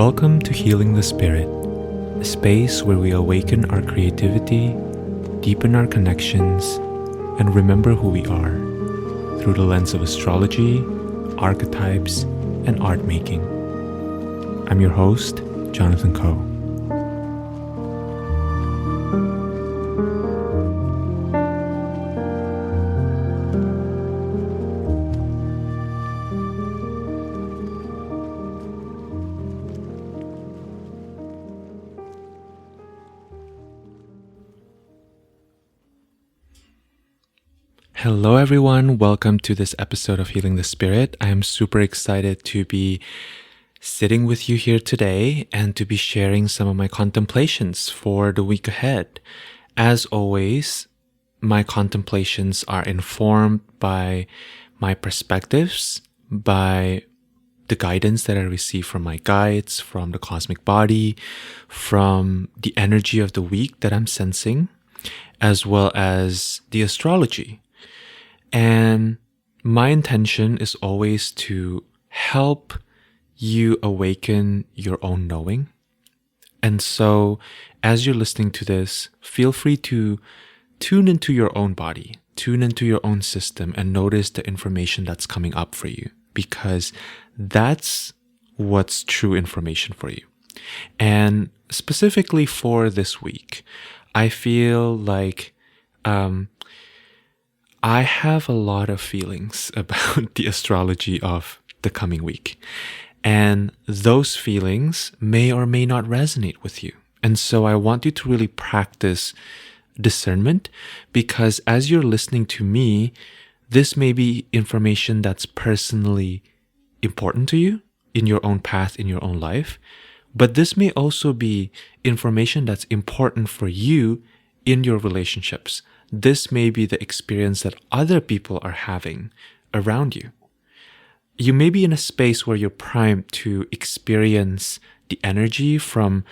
Welcome to Healing the Spirit, a space where we awaken our creativity, deepen our connections, and remember who we are through the lens of astrology, archetypes, and art making. I'm your host, Jonathan Coe. Hello everyone, welcome to this episode of Healing the Spirit. I am super excited to be sitting with you here today and to be sharing some of my contemplations for the week ahead. As always, my contemplations are informed by my perspectives, by the guidance that I receive from my guides, from the cosmic body, from the energy of the week that I'm sensing, as well as the astrology. And my intention is always to help you awaken your own knowing. And so as you're listening to this, feel free to tune into your own body, tune into your own system, and notice the information that's coming up for you, because that's what's true information for you. And specifically for this week, I feel like I have a lot of feelings about the astrology of the coming week. And those feelings may or may not resonate with you. And so I want you to really practice discernment, because as you're listening to me, this may be information that's personally important to you in your own path, in your own life. But this may also be information that's important for you in your relationships. This may be the experience that other people are having around you. You may be in a space where you're primed to experience the energy from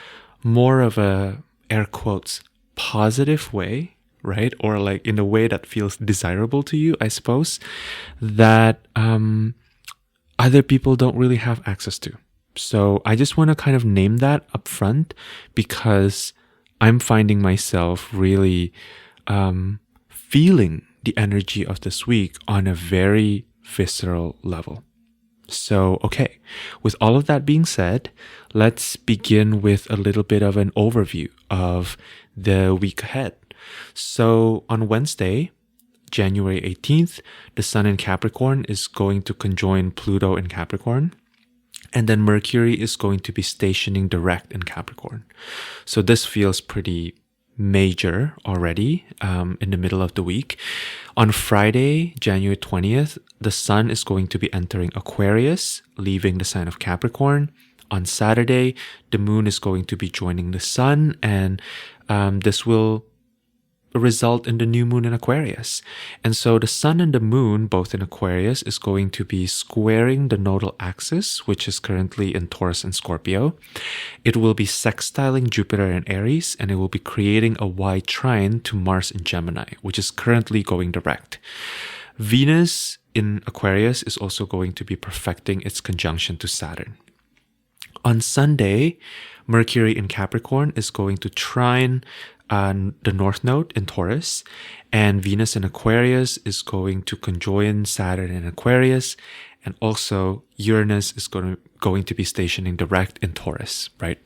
more of a, air quotes, positive way, right? Or like in a way that feels desirable to you, I suppose, that other people don't really have access to. So I just want to kind of name that up front, because I'm finding myself really feeling the energy of this week on a very visceral level. So, okay, with all of that being said, let's begin with a little bit of an overview of the week ahead. So on Wednesday, January 18th, the Sun in Capricorn is going to conjoin Pluto in Capricorn. And then Mercury is going to be stationing direct in Capricorn. So this feels pretty major already in the middle of the week. On Friday, January 20th, the Sun is going to be entering Aquarius, leaving the sign of Capricorn. On Saturday, the Moon is going to be joining the Sun, and this will result in the new moon in Aquarius. And so the Sun and the Moon, both in Aquarius, is going to be squaring the nodal axis, which is currently in Taurus and Scorpio. It will be sextiling Jupiter in Aries, and it will be creating a wide trine to Mars in Gemini, which is currently going direct. Venus in Aquarius is also going to be perfecting its conjunction to Saturn. On Sunday, Mercury in Capricorn is going to trine the North Node in Taurus, and Venus in Aquarius is going to conjoin Saturn in Aquarius, and also Uranus is going to be stationing direct in Taurus, right?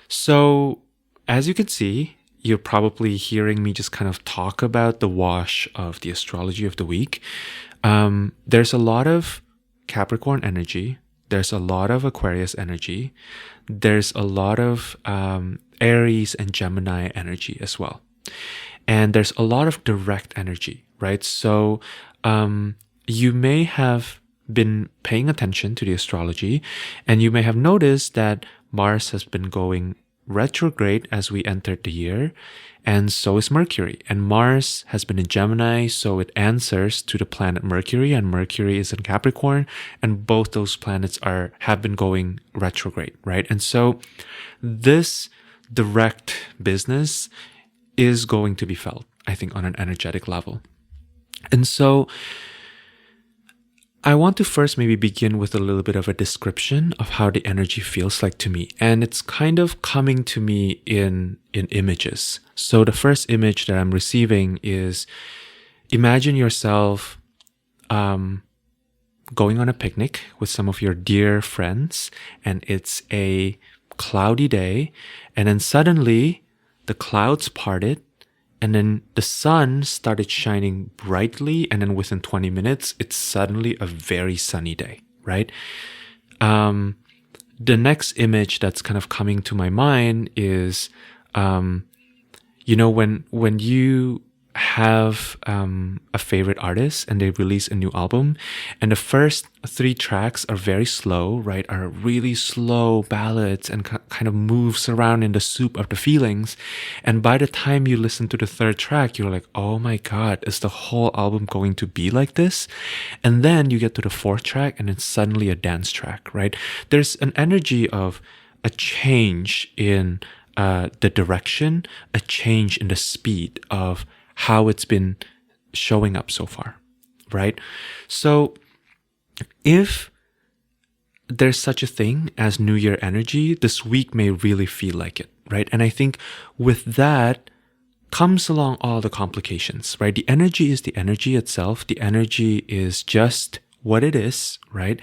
So as you can see, you're probably hearing me just kind of talk about the wash of the astrology of the week. There's a lot of Capricorn energy. There's a lot of Aquarius energy. There's a lot of Aries and Gemini energy as well. And there's a lot of direct energy, right? So you may have been paying attention to the astrology, and you may have noticed that Mars has been going retrograde as we entered the year, and so is Mercury. And Mars has been in Gemini, so it answers to the planet Mercury, and Mercury is in Capricorn, and both those planets have been going retrograde, right? And so this direct business is going to be felt, I think, on an energetic level. And so I want to first maybe begin with a little bit of a description of how the energy feels like to me. And it's kind of coming to me in images. So the first image that I'm receiving is, imagine yourself going on a picnic with some of your dear friends, and it's a cloudy day, and then suddenly the clouds parted, and then the sun started shining brightly, and then within 20 minutes, it's suddenly a very sunny day, right? The next image that's kind of coming to my mind is, when you have a favorite artist and they release a new album, and the first 3 tracks are very slow, right, are really slow ballads and kind of moves around in the soup of the feelings, and by the time you listen to the 3rd track, you're like, oh my god, is the whole album going to be like this? And then you get to the 4th track and it's suddenly a dance track, right? There's an energy of a change in the direction, a change in the speed of how it's been showing up so far, right? So if there's such a thing as New Year energy, this week may really feel like it, right? And I think with that comes along all the complications, right? The energy is the energy itself. The energy is just what it is, right?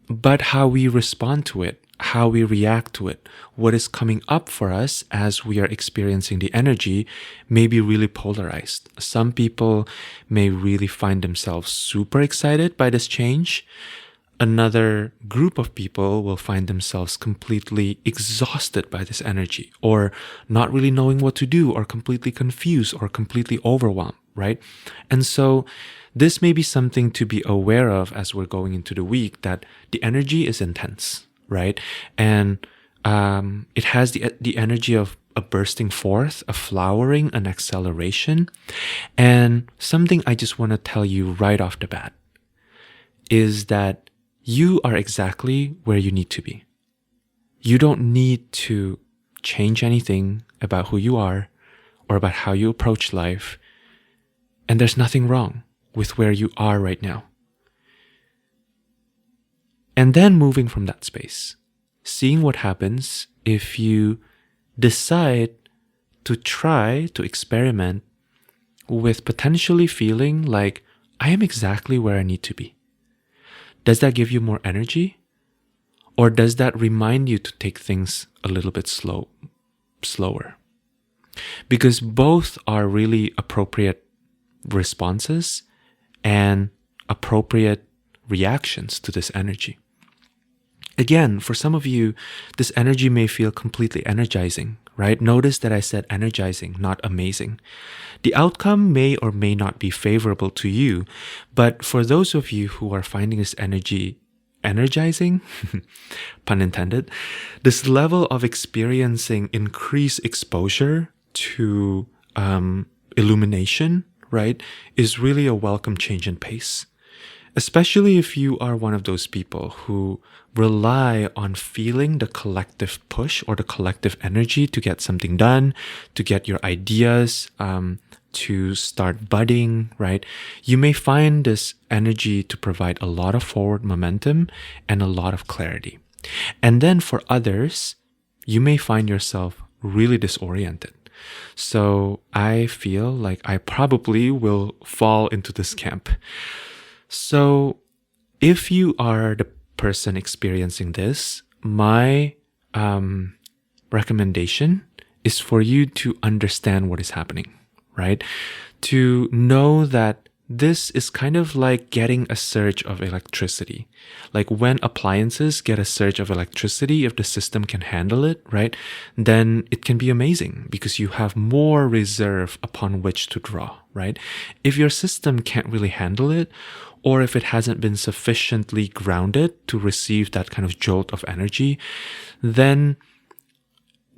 But how we respond to it, how we react to it, what is coming up for us as we are experiencing the energy may be really polarized. Some people may really find themselves super excited by this change. Another group of people will find themselves completely exhausted by this energy, or not really knowing what to do, or completely confused, or completely overwhelmed, right? And so this may be something to be aware of as we're going into the week, that the energy is intense, right? And it has the energy of a bursting forth, a flowering, an acceleration. And something I just want to tell you right off the bat is that you are exactly where you need to be. You don't need to change anything about who you are or about how you approach life. And there's nothing wrong with where you are right now. And then moving from that space, seeing what happens if you decide to try to experiment with potentially feeling like, I am exactly where I need to be. Does that give you more energy? Or does that remind you to take things a little bit slower? Because both are really appropriate responses and appropriate reactions to this energy. Again, for some of you, this energy may feel completely energizing, right? Notice that I said energizing, not amazing. The outcome may or may not be favorable to you, but for those of you who are finding this energy energizing, pun intended, this level of experiencing increased exposure to illumination, right, is really a welcome change in pace. Especially if you are one of those people who rely on feeling the collective push or the collective energy to get something done, to get your ideas to start budding, right? You may find this energy to provide a lot of forward momentum and a lot of clarity. And then for others, you may find yourself really disoriented. So I feel like I probably will fall into this camp. So if you are the person experiencing this, my recommendation is for you to understand what is happening, right? To know that this is kind of like getting a surge of electricity. Like when appliances get a surge of electricity, if the system can handle it, right, then it can be amazing because you have more reserve upon which to draw, right? If your system can't really handle it, or if it hasn't been sufficiently grounded to receive that kind of jolt of energy, then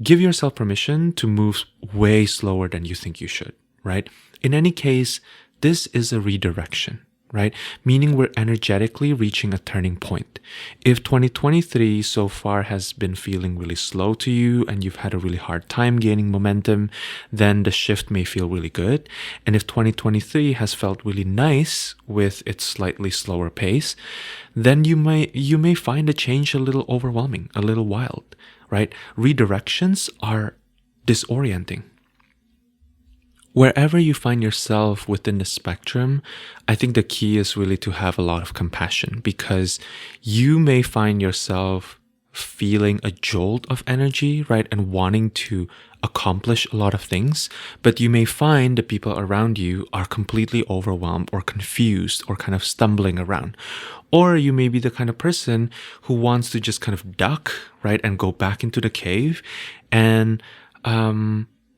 give yourself permission to move way slower than you think you should, right? In any case, this is a redirection, right? Meaning we're energetically reaching a turning point. If 2023 so far has been feeling really slow to you and you've had a really hard time gaining momentum, then the shift may feel really good. And if 2023 has felt really nice with its slightly slower pace, then you may find a change a little overwhelming, a little wild, right? Redirections are disorienting. Wherever you find yourself within the spectrum, I think the key is really to have a lot of compassion, because you may find yourself feeling a jolt of energy, right? And wanting to accomplish a lot of things, but you may find the people around you are completely overwhelmed or confused or kind of stumbling around. Or you may be the kind of person who wants to just kind of duck, right? And go back into the cave. And,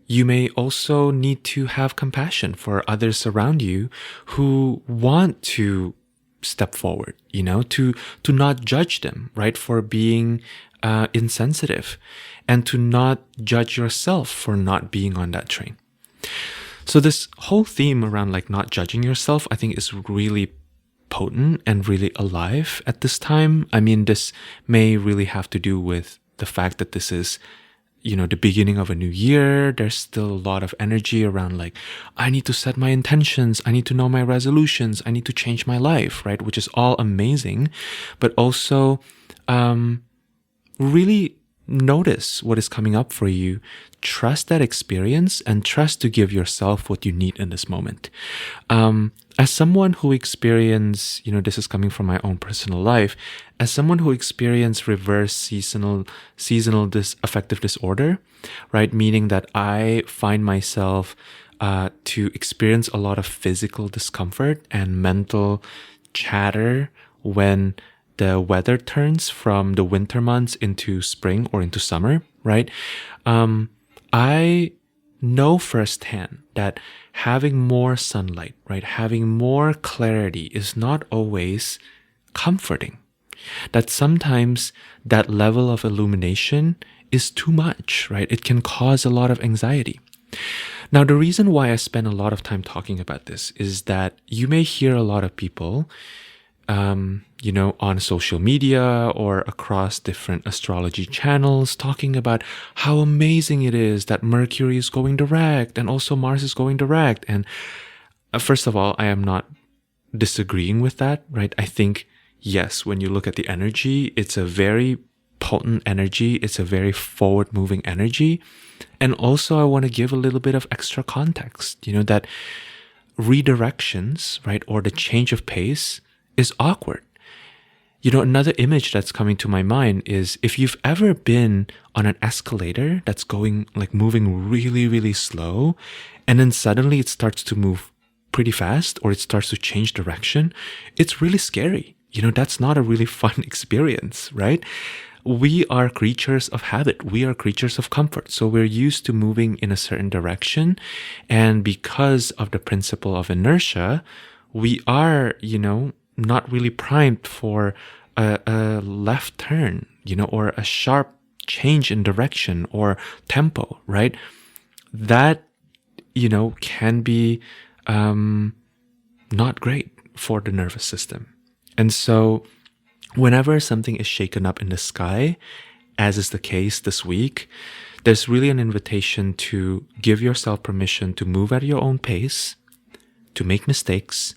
you may also need to have compassion for others around you who want to step forward, to not judge them, right, for being insensitive, and to not judge yourself for not being on that train. So this whole theme around like not judging yourself, I think, is really potent and really alive at this time. I mean, this may really have to do with the fact that this is the beginning of a new year. There's still a lot of energy around like, I need to set my intentions. I need to know my resolutions. I need to change my life, right? Which is all amazing. But also, really notice what is coming up for you. Trust that experience and trust to give yourself what you need in this moment. As someone who experienced, this is coming from my own personal life, as someone who experienced reverse seasonal affective disorder, right? Meaning that I find myself to experience a lot of physical discomfort and mental chatter when the weather turns from the winter months into spring or into summer, right? I know firsthand that having more sunlight, right, having more clarity is not always comforting. That sometimes that level of illumination is too much, right? It can cause a lot of anxiety. Now, the reason why I spend a lot of time talking about this is that you may hear a lot of people on social media or across different astrology channels talking about how amazing it is that Mercury is going direct and also Mars is going direct. And first of all, I am not disagreeing with that, right? I think, yes, when you look at the energy, it's a very potent energy. It's a very forward moving energy. And also I want to give a little bit of extra context, that redirections, right, or the change of pace is awkward. Another image that's coming to my mind is if you've ever been on an escalator that's going like moving really, really slow, and then suddenly it starts to move pretty fast or it starts to change direction, it's really scary. That's not a really fun experience, right? We are creatures of habit. We are creatures of comfort. So we're used to moving in a certain direction. And because of the principle of inertia, we are, not really primed for a left turn, or a sharp change in direction or tempo, right? That, can be not great for the nervous system. And so whenever something is shaken up in the sky, as is the case this week, there's really an invitation to give yourself permission to move at your own pace, to make mistakes,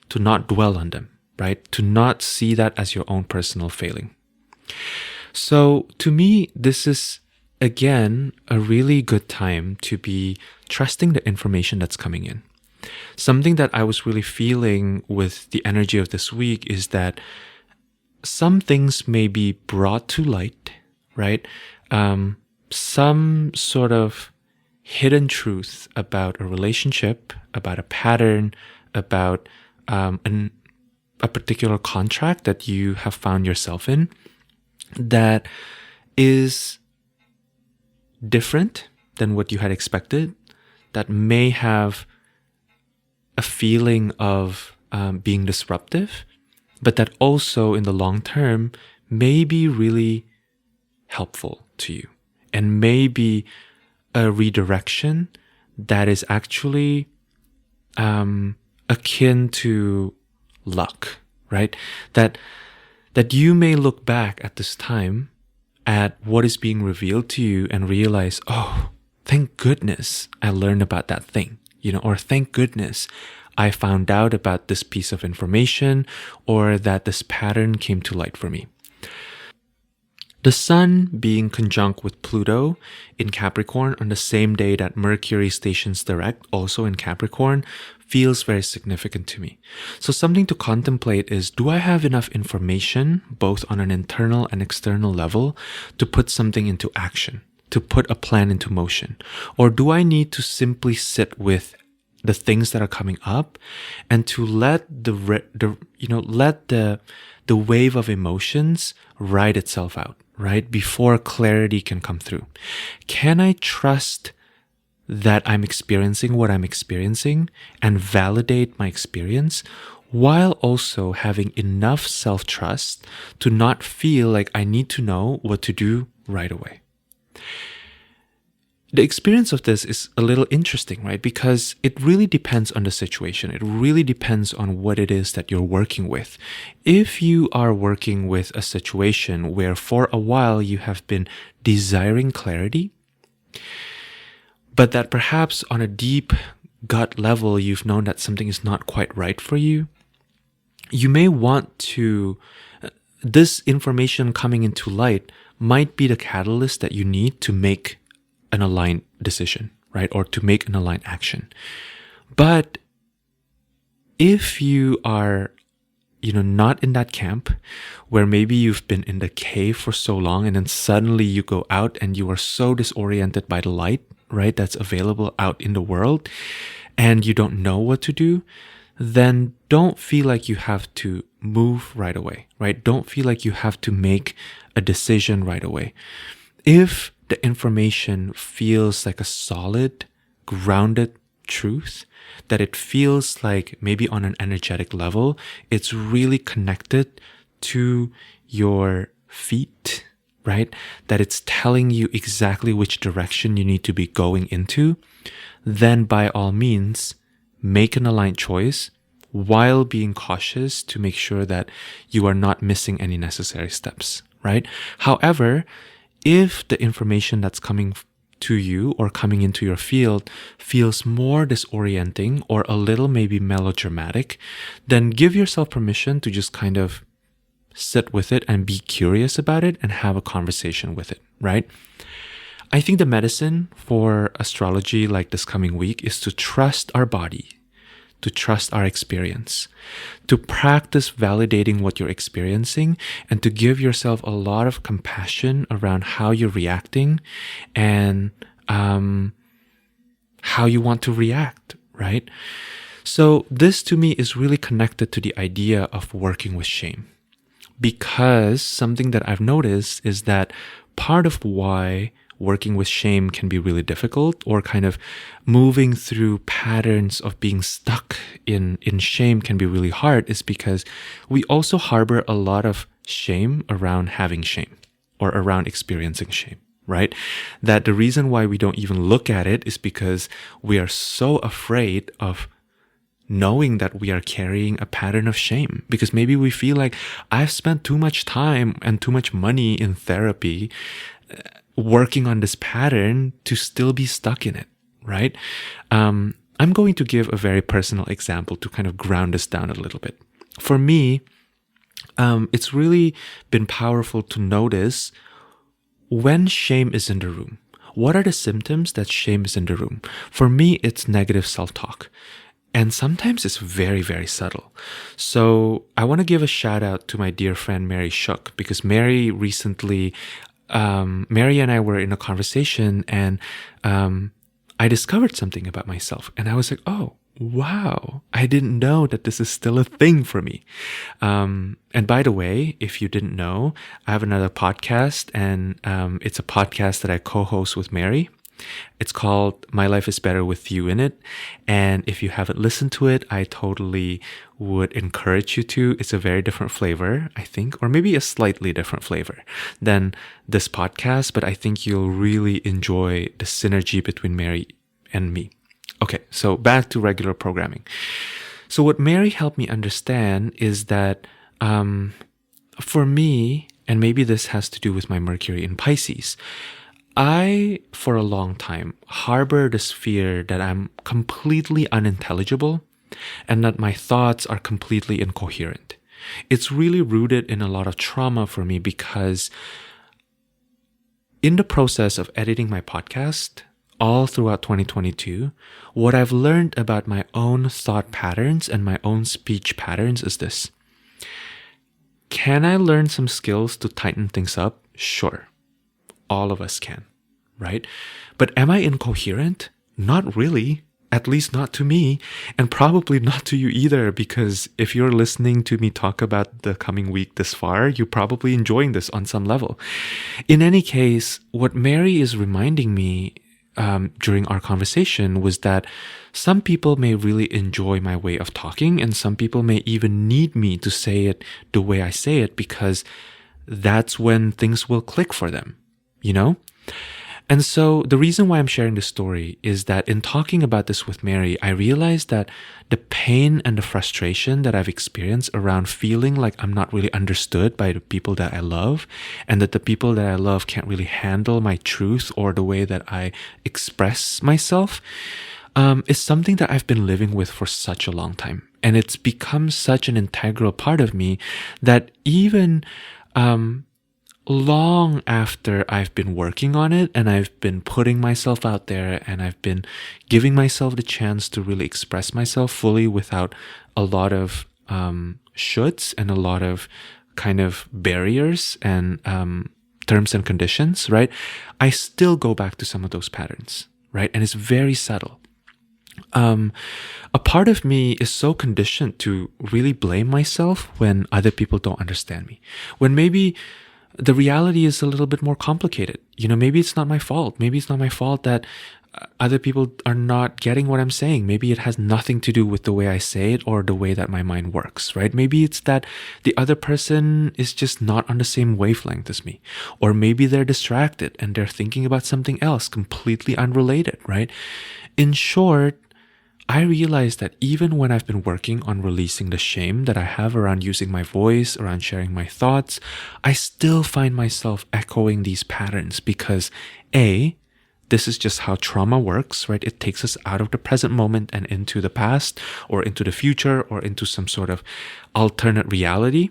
to not dwell on them, right? To not see that as your own personal failing. So to me, this is, again, a really good time to be trusting the information that's coming in. Something that I was really feeling with the energy of this week is that some things may be brought to light, right? Some sort of hidden truth about a relationship, about a pattern, about a particular contract that you have found yourself in that is different than what you had expected, that may have a feeling of being disruptive, but that also in the long term may be really helpful to you and may be a redirection that is actually akin to luck, right? That you may look back at this time at what is being revealed to you and realize, oh, thank goodness I learned about that thing, or thank goodness I found out about this piece of information, or that this pattern came to light for me. The Sun being conjunct with Pluto in Capricorn on the same day that Mercury stations direct, also in Capricorn, feels very significant to me. So something to contemplate is, do I have enough information, both on an internal and external level, to put something into action, to put a plan into motion? Or do I need to simply sit with the things that are coming up and to let the wave of emotions ride itself out, right? Before clarity can come through. Can I trust that I'm experiencing what I'm experiencing and validate my experience, while also having enough self-trust to not feel like I need to know what to do right away? The experience of this is a little interesting, right? Because it really depends on the situation. It really depends on what it is that you're working with. If you are working with a situation where for a while you have been desiring clarity, but that perhaps on a deep gut level you've known that something is not quite right for you, you may want to, this information coming into light might be the catalyst that you need to make an aligned decision, right? Or to make an aligned action. But if you are, not in that camp where maybe you've been in the cave for so long and then suddenly you go out and you are so disoriented by the light, right? That's available out in the world and you don't know what to do, then don't feel like you have to move right away, right? Don't feel like you have to make a decision right away. If the information feels like a solid, grounded truth, that it feels like maybe on an energetic level, it's really connected to your feet, right? That it's telling you exactly which direction you need to be going into, then by all means, make an aligned choice while being cautious to make sure that you are not missing any necessary steps, right? However, if the information that's coming to you or coming into your field feels more disorienting or a little maybe melodramatic, then give yourself permission to just kind of sit with it and be curious about it and have a conversation with it, right? I think the medicine for astrology like this coming week is to trust our body, to trust our experience, to practice validating what you're experiencing, and to give yourself a lot of compassion around how you're reacting and how you want to react, right? So this to me is really connected to the idea of working with shame, because something that I've noticed is that part of why working with shame can be really difficult, or kind of moving through patterns of being stuck in shame can be really hard, is because we also harbor a lot of shame around having shame or around experiencing shame, right? That the reason why we don't even look at it is because we are so afraid of knowing that we are carrying a pattern of shame, because maybe we feel like I've spent too much time and too much money in therapy working on this pattern to still be stuck in it, right? I'm going to give a very personal example to kind of ground this down a little bit. For me, it's really been powerful to notice when shame is in the room. What are the symptoms that shame is in the room? For me, it's negative self-talk. And sometimes it's very, very subtle. So I want to give a shout out to my dear friend, Mary Shook, because Mary recently, Mary and I were in a conversation and I discovered something about myself. And I was like, oh, wow, I didn't know that this is still a thing for me. And by the way, if you didn't know, I have another podcast, and it's a podcast that I co-host with Mary. It's called My Life is Better With You in It. And if you haven't listened to it, I totally would encourage you to. It's a very different flavor, I think, or maybe a slightly different flavor than this podcast, but I think you'll really enjoy the synergy between Mary and me. Okay, so back to regular programming. So what Mary helped me understand is that for me, and maybe this has to do with my Mercury in Pisces, I, for a long time, harbor this fear that I'm completely unintelligible and that my thoughts are completely incoherent. It's really rooted in a lot of trauma for me because in the process of editing my podcast, all throughout 2022, what I've learned about my own thought patterns and my own speech patterns is this. Can I learn some skills to tighten things up? Sure. All of us can, right? But am I incoherent? Not really. At least not to me, and probably not to you either, because if you're listening to me talk about the coming week this far, you're probably enjoying this on some level. In any case, what Mary is reminding me during our conversation was that some people may really enjoy my way of talking, and some people may even need me to say it the way I say it because that's when things will click for them, you know? And so the reason why I'm sharing this story is that in talking about this with Mary, I realized that the pain and the frustration that I've experienced around feeling like I'm not really understood by the people that I love, and that the people that I love can't really handle my truth or the way that I express myself, is something that I've been living with for such a long time. And it's become such an integral part of me that even long after I've been working on it and I've been putting myself out there and I've been giving myself the chance to really express myself fully without a lot of shoulds and a lot of kind of barriers and terms and conditions, right? I still go back to some of those patterns, right? And it's very subtle. A part of me is so conditioned to really blame myself when other people don't understand me. When maybe the reality is a little bit more complicated. You know, maybe it's not my fault. Maybe it's not my fault that other people are not getting what I'm saying. Maybe it has nothing to do with the way I say it or the way that my mind works, right? Maybe it's that the other person is just not on the same wavelength as me. Or maybe they're distracted and they're thinking about something else completely unrelated, right? In short, I realized that even when I've been working on releasing the shame that I have around using my voice, around sharing my thoughts, I still find myself echoing these patterns because A, this is just how trauma works, right? It takes us out of the present moment and into the past or into the future or into some sort of alternate reality.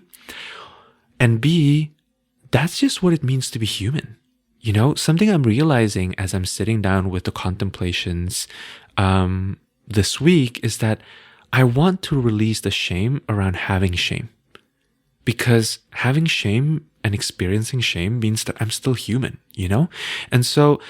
And B, that's just what it means to be human. You know, something I'm realizing as I'm sitting down with the contemplations, this week is that I want to release the shame around having shame, because having shame and experiencing shame means that I'm still human, you know? And so,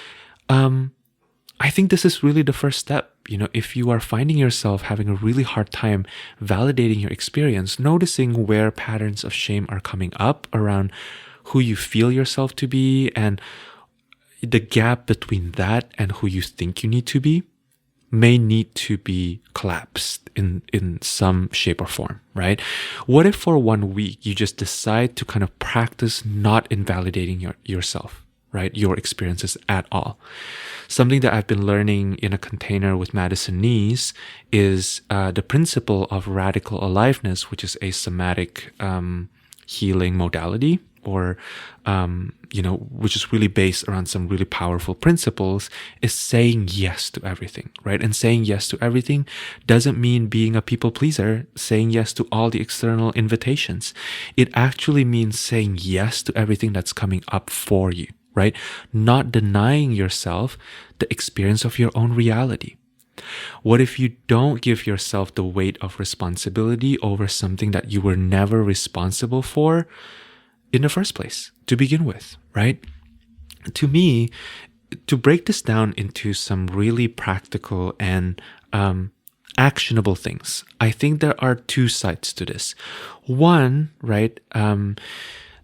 I think this is really the first step. You know, if you are finding yourself having a really hard time validating your experience, noticing where patterns of shame are coming up around who you feel yourself to be and the gap between that and who you think you need to be, may need to be collapsed in some shape or form, right? What if for 1 week you just decide to kind of practice not invalidating yourself, right? Your experiences at all. Something that I've been learning in a container with Madison Nees is the principle of radical aliveness, which is a somatic healing modality, or which is really based around some really powerful principles, is saying yes to everything, right? And saying yes to everything doesn't mean being a people pleaser, saying yes to all the external invitations. It actually means saying yes to everything that's coming up for you, right? Not denying yourself the experience of your own reality. What if you don't give yourself the weight of responsibility over something that you were never responsible for in the first place, to begin with, right? To me, to break this down into some really practical and actionable things, I think there are two sides to this. One, right,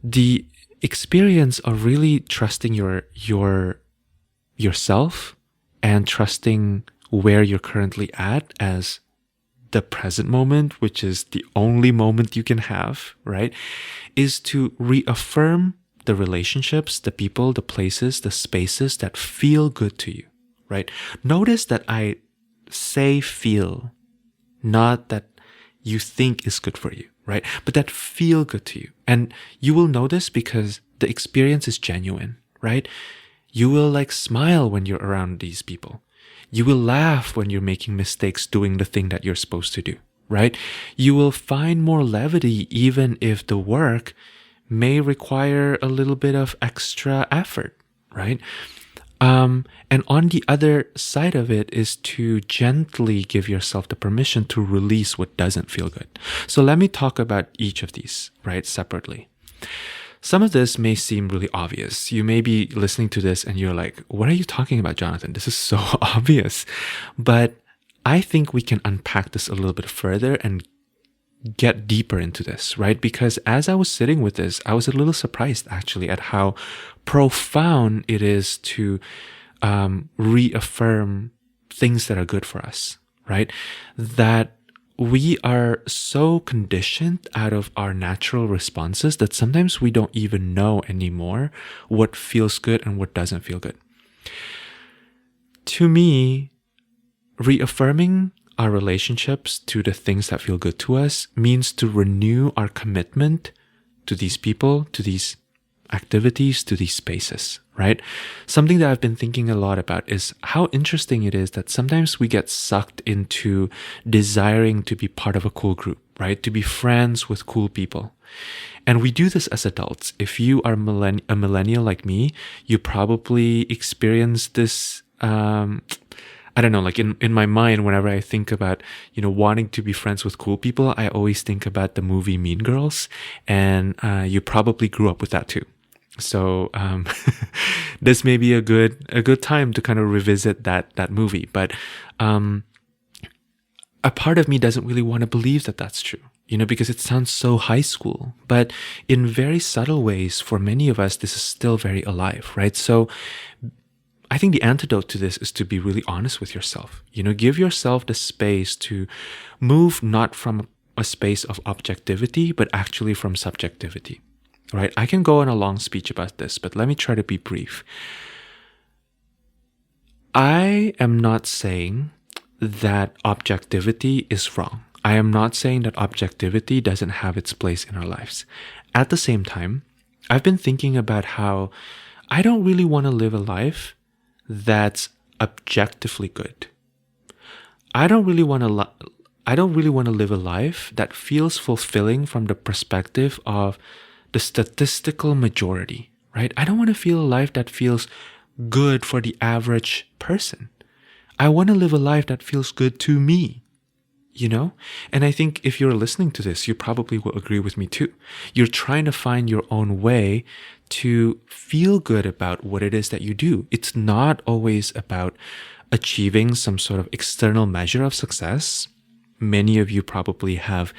the experience of really trusting yourself and trusting where you're currently at as the present moment, which is the only moment you can have, right, is to reaffirm the relationships, the people, the places, the spaces that feel good to you, right? Notice that I say feel, not that you think is good for you, right? But that feel good to you. And you will know this because the experience is genuine, right? You will like smile when you're around these people. You will laugh when you're making mistakes doing the thing that you're supposed to do, right? You will find more levity even if the work may require a little bit of extra effort, right? And on the other side of it is to gently give yourself the permission to release what doesn't feel good. So let me talk about each of these, right, separately. Some of this may seem really obvious. You may be listening to this and you're like, what are you talking about, Jonathan? This is so obvious. But I think we can unpack this a little bit further and get deeper into this, right? Because as I was sitting with this, I was a little surprised actually at how profound it is to reaffirm things that are good for us, right? That we are so conditioned out of our natural responses that sometimes we don't even know anymore what feels good and what doesn't feel good. To me, reaffirming our relationships to the things that feel good to us means to renew our commitment to these people, to these activities, to these spaces, right? Something that I've been thinking a lot about is how interesting it is that sometimes we get sucked into desiring to be part of a cool group, right? To be friends with cool people. And we do this as adults. If you are a millennial like me, you probably experience this, I don't know, like in my mind, whenever I think about, wanting to be friends with cool people, I always think about the movie Mean Girls, and you probably grew up with that too. So this may be a good time to kind of revisit that movie. But a part of me doesn't really want to believe that that's true, because it sounds so high school. But in very subtle ways, for many of us, this is still very alive, right? So I think the antidote to this is to be really honest with yourself. Give yourself the space to move not from a space of objectivity, but actually from subjectivity, right? I can go on a long speech about this, but let me try to be brief. I am not saying that objectivity is wrong. I am not saying that objectivity doesn't have its place in our lives. At the same time, I've been thinking about how I don't really want to live a life that's objectively good. I don't really want to live a life that feels fulfilling from the perspective of the statistical majority, right? I don't want to feel a life that feels good for the average person. I want to live a life that feels good to me, And I think if you're listening to this, you probably will agree with me too. You're trying to find your own way to feel good about what it is that you do. It's not always about achieving some sort of external measure of success. Many of you probably have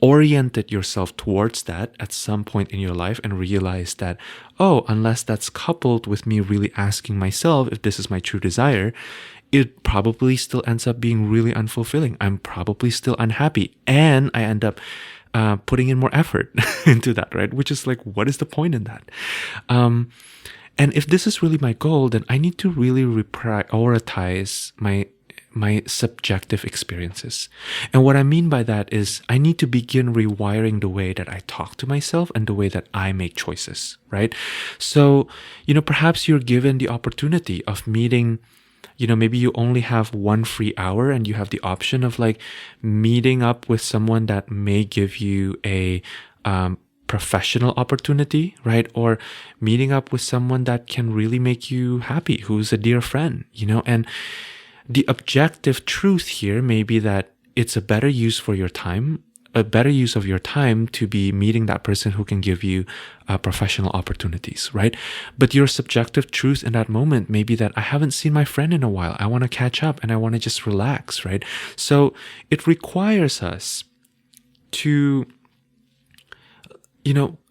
oriented yourself towards that at some point in your life and realized that, unless that's coupled with me really asking myself if this is my true desire, it probably still ends up being really unfulfilling. I'm probably still unhappy, and I end up putting in more effort into that, right? Which is like, what is the point in that? And if this is really my goal, then I need to really reprioritize my subjective experiences. And what I mean by that is I need to begin rewiring the way that I talk to myself and the way that I make choices, right? So, perhaps you're given the opportunity of meeting, maybe you only have 1 free hour and you have the option of like meeting up with someone that may give you a professional opportunity, right? Or meeting up with someone that can really make you happy, who's a dear friend, and the objective truth here may be that it's a better use of your time to be meeting that person who can give you professional opportunities, right? But your subjective truth in that moment may be that I haven't seen my friend in a while. I want to catch up and I want to just relax, right? So it requires us to,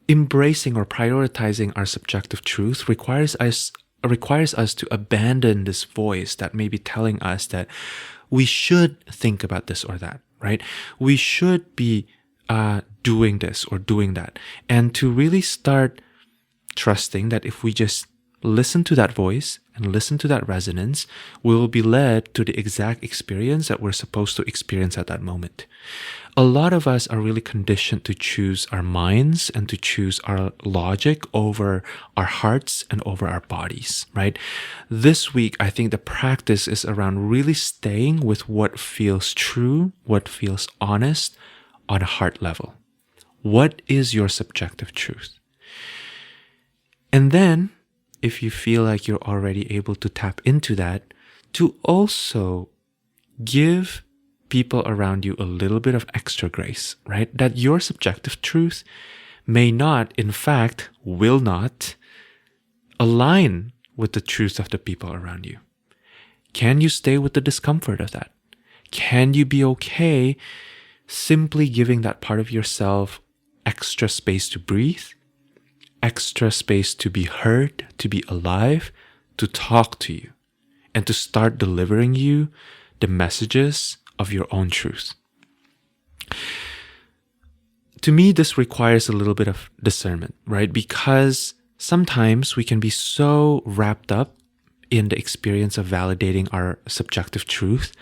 embracing or prioritizing our subjective truth requires us to abandon this voice that may be telling us that we should think about this or that, right? We should be doing this or doing that. And to really start trusting that if we just listen to that voice and listen to that resonance, we will be led to the exact experience that we're supposed to experience at that moment. A lot of us are really conditioned to choose our minds and to choose our logic over our hearts and over our bodies, right? This week, I think the practice is around really staying with what feels true, what feels honest on a heart level. What is your subjective truth? And then, if you feel like you're already able to tap into that, to also give people around you a little bit of extra grace, right? That your subjective truth may not, in fact, will not align with the truth of the people around you. Can you stay with the discomfort of that? Can you be okay simply giving that part of yourself extra space to breathe, extra space to be heard, to be alive, to talk to you, and to start delivering you the messages of your own truth? To me, this requires a little bit of discernment, right? Because sometimes we can be so wrapped up in the experience of validating our subjective truth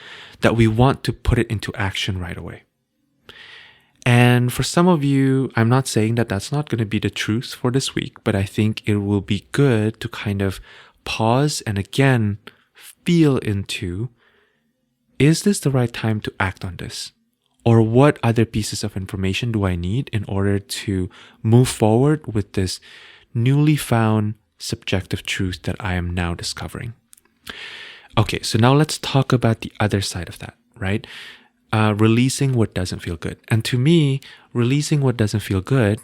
that we want to put it into action right away. And for some of you, I'm not saying that that's not going to be the truth for this week, but I think it will be good to kind of pause and again feel into, is this the right time to act on this? Or what other pieces of information do I need in order to move forward with this newly found subjective truth that I am now discovering? Okay, so now let's talk about the other side of that, right? Releasing what doesn't feel good. And to me, releasing what doesn't feel good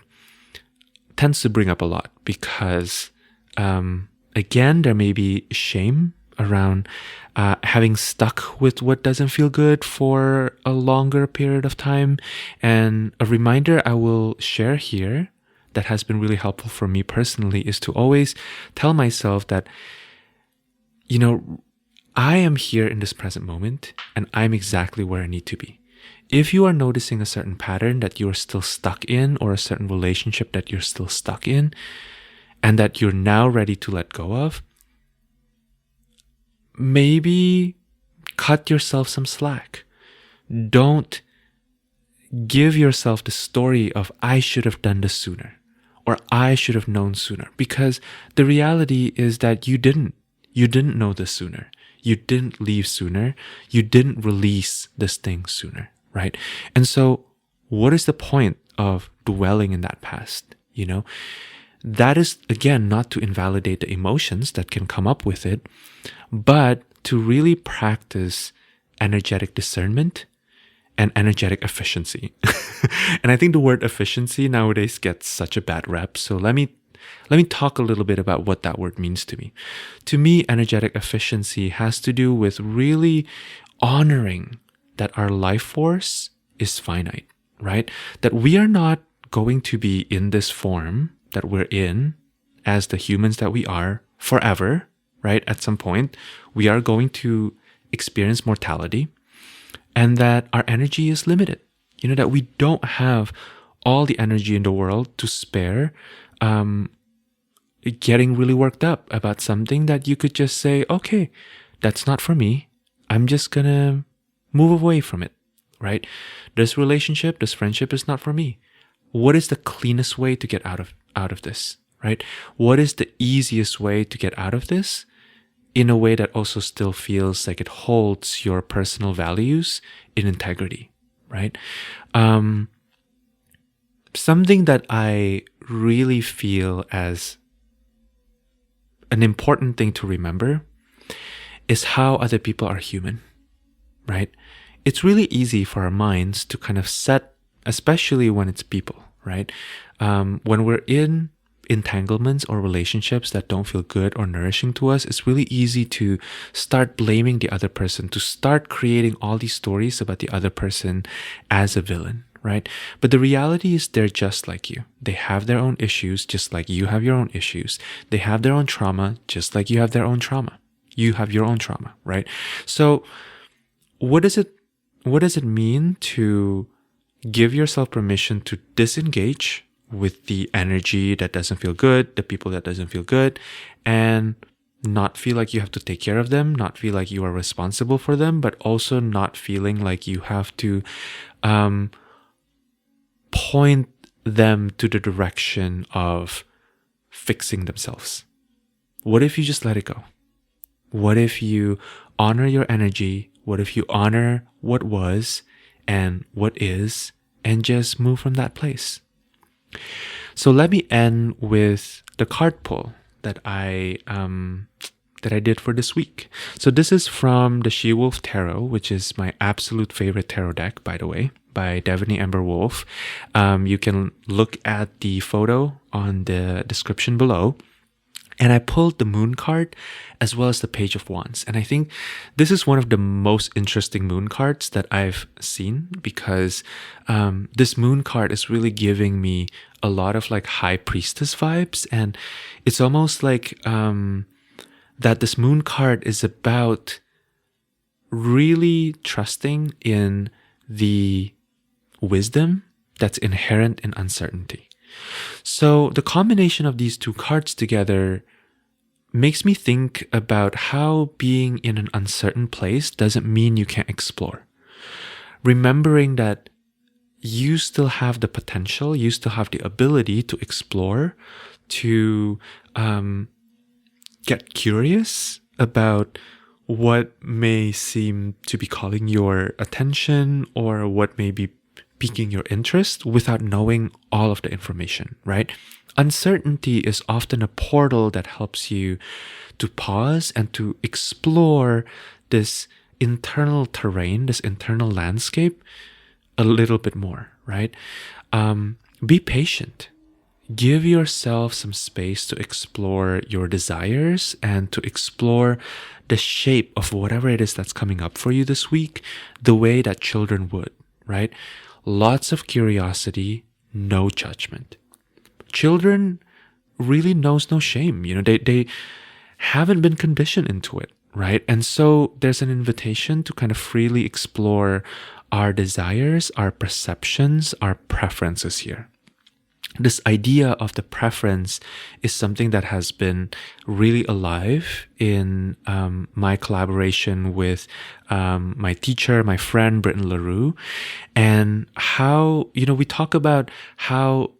tends to bring up a lot because, again, there may be shame around having stuck with what doesn't feel good for a longer period of time. And a reminder I will share here that has been really helpful for me personally is to always tell myself that, I am here in this present moment and I'm exactly where I need to be. If you are noticing a certain pattern that you're still stuck in or a certain relationship that you're still stuck in and that you're now ready to let go of, maybe cut yourself some slack. Don't give yourself the story of I should have done this sooner or I should have known sooner, because the reality is that you didn't know this sooner. You didn't leave sooner. You didn't release this thing sooner, right? And so what is the point of dwelling in that past? That is, again, not to invalidate the emotions that can come up with it, but to really practice energetic discernment and energetic efficiency. And I think the word efficiency nowadays gets such a bad rep. So let me talk a little bit about what that word means to me. To me, energetic efficiency has to do with really honoring that our life force is finite, right? That we are not going to be in this form that we're in as the humans that we are forever, right? At some point, we are going to experience mortality and that our energy is limited. That we don't have all the energy in the world to spare getting really worked up about something that you could just say, okay, that's not for me. I'm just gonna move away from it, right? This relationship, this friendship is not for me. What is the cleanest way to get out of this, right? What is the easiest way to get out of this in a way that also still feels like it holds your personal values in integrity, right? Something that I really feel as an important thing to remember is how other people are human, right? It's really easy for our minds to kind of set, especially when it's people, right? When we're in entanglements or relationships that don't feel good or nourishing to us, it's really easy to start blaming the other person, to start creating all these stories about the other person as a villain, right? But the reality is they're just like you. They have their own issues just like you have your own issues. They have their own trauma just like you have their own trauma. You have your own trauma, right? So what does it mean to give yourself permission to disengage with the energy that doesn't feel good, the people that doesn't feel good, and not feel like you have to take care of them, not feel like you are responsible for them, but also not feeling like you have to point them to the direction of fixing themselves. What if you just let it go? What if you honor your energy? What if you honor what was and what is, and just move from that place? So let me end with the card pull that I did for this week. So this is from the She-Wolf Tarot, which is my absolute favorite tarot deck, by the way, by Devaney Ember Wolf. You can look at the photo on the description below. And I pulled the Moon card as well as the Page of Wands. And I think this is one of the most interesting Moon cards that I've seen, because this Moon card is really giving me a lot of like High Priestess vibes. And it's almost like that this Moon card is about really trusting in the wisdom that's inherent in uncertainty. So the combination of these two cards together makes me think about how being in an uncertain place doesn't mean you can't explore. Remembering that you still have the potential, you still have the ability to explore, to get curious about what may seem to be calling your attention or what may be piquing your interest without knowing all of the information, right? Uncertainty is often a portal that helps you to pause and to explore this internal terrain, this internal landscape a little bit more, right? Be patient. Give yourself some space to explore your desires and to explore the shape of whatever it is that's coming up for you this week, the way that children would, right? Lots of curiosity, no judgment. Children really knows no shame. They haven't been conditioned into it, right? And so there's an invitation to kind of freely explore our desires, our perceptions, our preferences here. This idea of the preference is something that has been really alive in my collaboration with my teacher, my friend, Britton LaRue, and how, we talk about how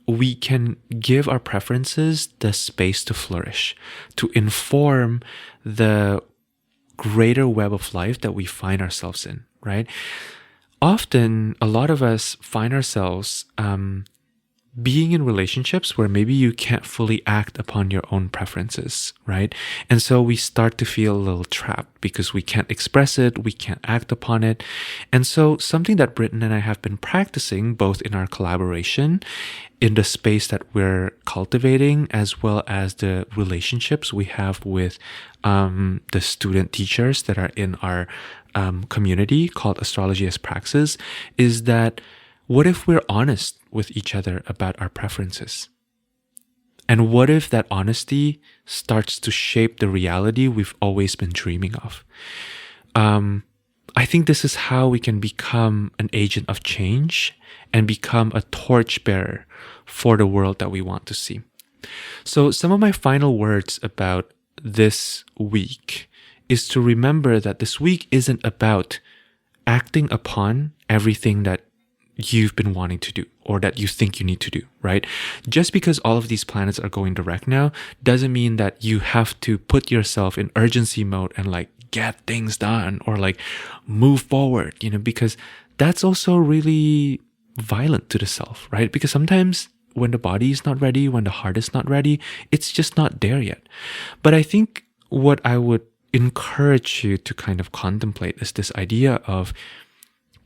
we can give our preferences the space to flourish, to inform the greater web of life that we find ourselves in, right? Often, a lot of us find ourselves being in relationships where maybe you can't fully act upon your own preferences, right? And so we start to feel a little trapped because we can't express it, we can't act upon it. And so something that Britton and I have been practicing both in our collaboration, in the space that we're cultivating, as well as the relationships we have with the student teachers that are in our community called Astrology as Praxis, is that what if we're honest with each other about our preferences? And what if that honesty starts to shape the reality we've always been dreaming of? I think this is how we can become an agent of change and become a torchbearer for the world that we want to see. So some of my final words about this week is to remember that this week isn't about acting upon everything that you've been wanting to do or that you think you need to do, right? Just because all of these planets are going direct now doesn't mean that you have to put yourself in urgency mode and like get things done or like move forward, because that's also really violent to the self, right? Because sometimes when the body is not ready, when the heart is not ready, it's just not there yet. But I think what I would encourage you to kind of contemplate is this idea of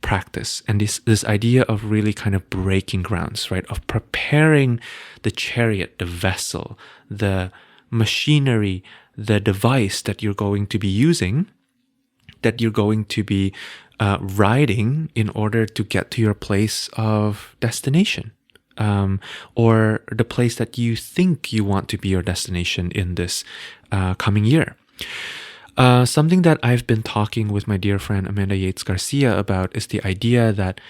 practice and this idea of really kind of breaking grounds, right? Of preparing the chariot, the vessel, the machinery, the device that you're going to be using, that you're going to be riding in order to get to your place of destination, or the place that you think you want to be your destination in this coming year. Something that I've been talking with my dear friend Amanda Yates Garcia about is the idea that,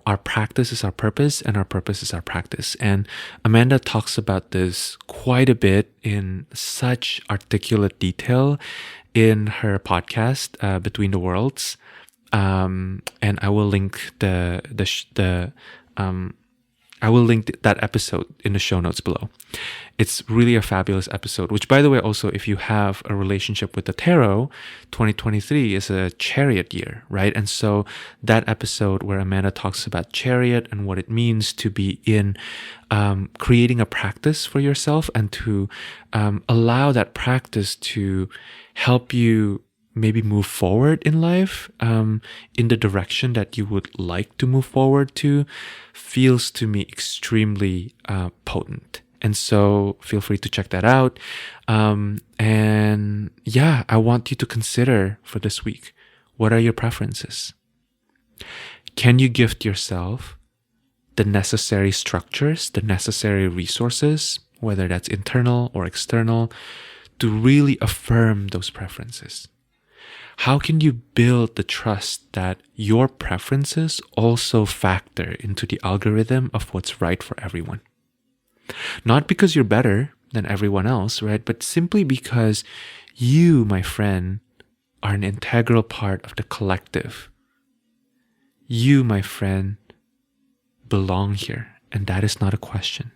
our practice is our purpose and our purpose is our practice. And Amanda talks about this quite a bit in such articulate detail in her podcast, Between the Worlds. And I will link I will link that episode in the show notes below. It's really a fabulous episode, which, by the way, also, if you have a relationship with the tarot, 2023 is a chariot year, right? And so that episode where Amanda talks about chariot and what it means to be in creating a practice for yourself and to allow that practice to help you maybe move forward in life in the direction that you would like to move forward to, feels to me extremely potent. And so feel free to check that out. And yeah, I want you to consider for this week, what are your preferences? Can you gift yourself the necessary structures, the necessary resources, whether that's internal or external, to really affirm those preferences? How can you build the trust that your preferences also factor into the algorithm of what's right for everyone? Not because you're better than everyone else, right? But simply because you, my friend, are an integral part of the collective. You, my friend, belong here, and that is not a question.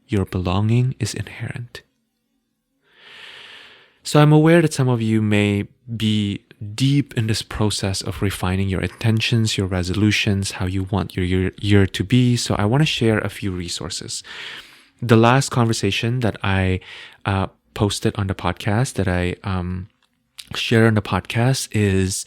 Your belonging is inherent. So I'm aware that some of you may be deep in this process of refining your intentions, your resolutions, how you want your year to be. So I want to share a few resources. The last conversation that I posted on the podcast, that I shared on the podcast, is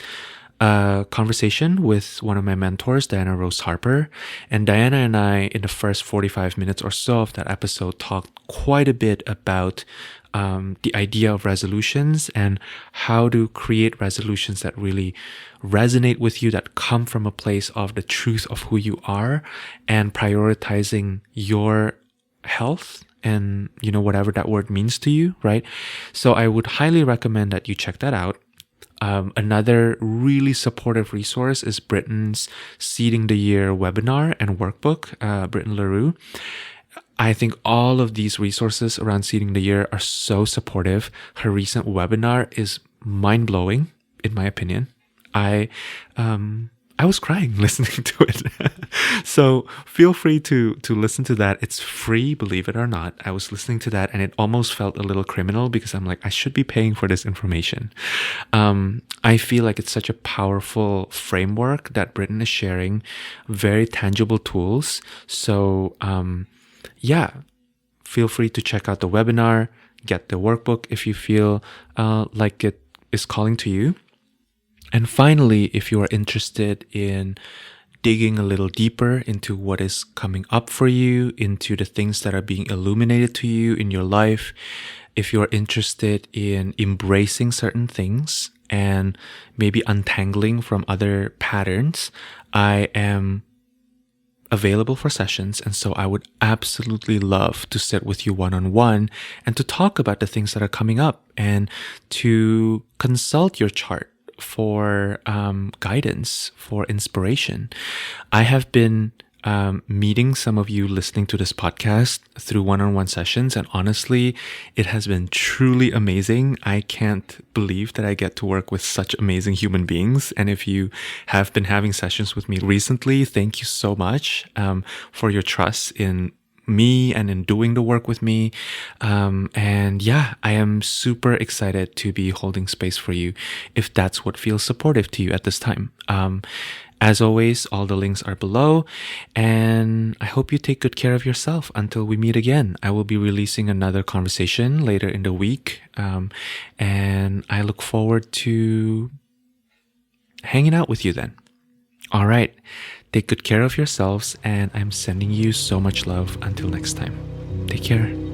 a conversation with one of my mentors, Diana Rose Harper. And Diana and I, in the first 45 minutes or so of that episode, talked quite a bit about the idea of resolutions and how to create resolutions that really resonate with you, that come from a place of the truth of who you are and prioritizing your health and, whatever that word means to you, right? So I would highly recommend that you check that out. Another really supportive resource is Britain's Seeding the Year webinar and workbook, Brittain LaRue. I think all of these resources around Seeding the Year are so supportive. Her recent webinar is mind-blowing, in my opinion. I was crying listening to it. So feel free to listen to that. It's free, believe it or not. I was listening to that and it almost felt a little criminal because I'm like, I should be paying for this information. I feel like it's such a powerful framework that Brittain is sharing, very tangible tools. So, yeah, feel free to check out the webinar, get the workbook if you feel like it is calling to you. And finally, if you are interested in digging a little deeper into what is coming up for you, into the things that are being illuminated to you in your life, if you are interested in embracing certain things and maybe untangling from other patterns, I am available for sessions. And so I would absolutely love to sit with you one-on-one and to talk about the things that are coming up and to consult your chart for guidance, for inspiration. I have been meeting some of you listening to this podcast through one-on-one sessions, and honestly, it has been truly amazing. I can't believe that I get to work with such amazing human beings. And if you have been having sessions with me recently, thank you so much for your trust in me and in doing the work with me. And yeah, I am super excited to be holding space for you if that's what feels supportive to you at this time. As always, all the links are below, and I hope you take good care of yourself until we meet again. I will be releasing another conversation later in the week, and I look forward to hanging out with you then. All right, take good care of yourselves, and I'm sending you so much love until next time. Take care.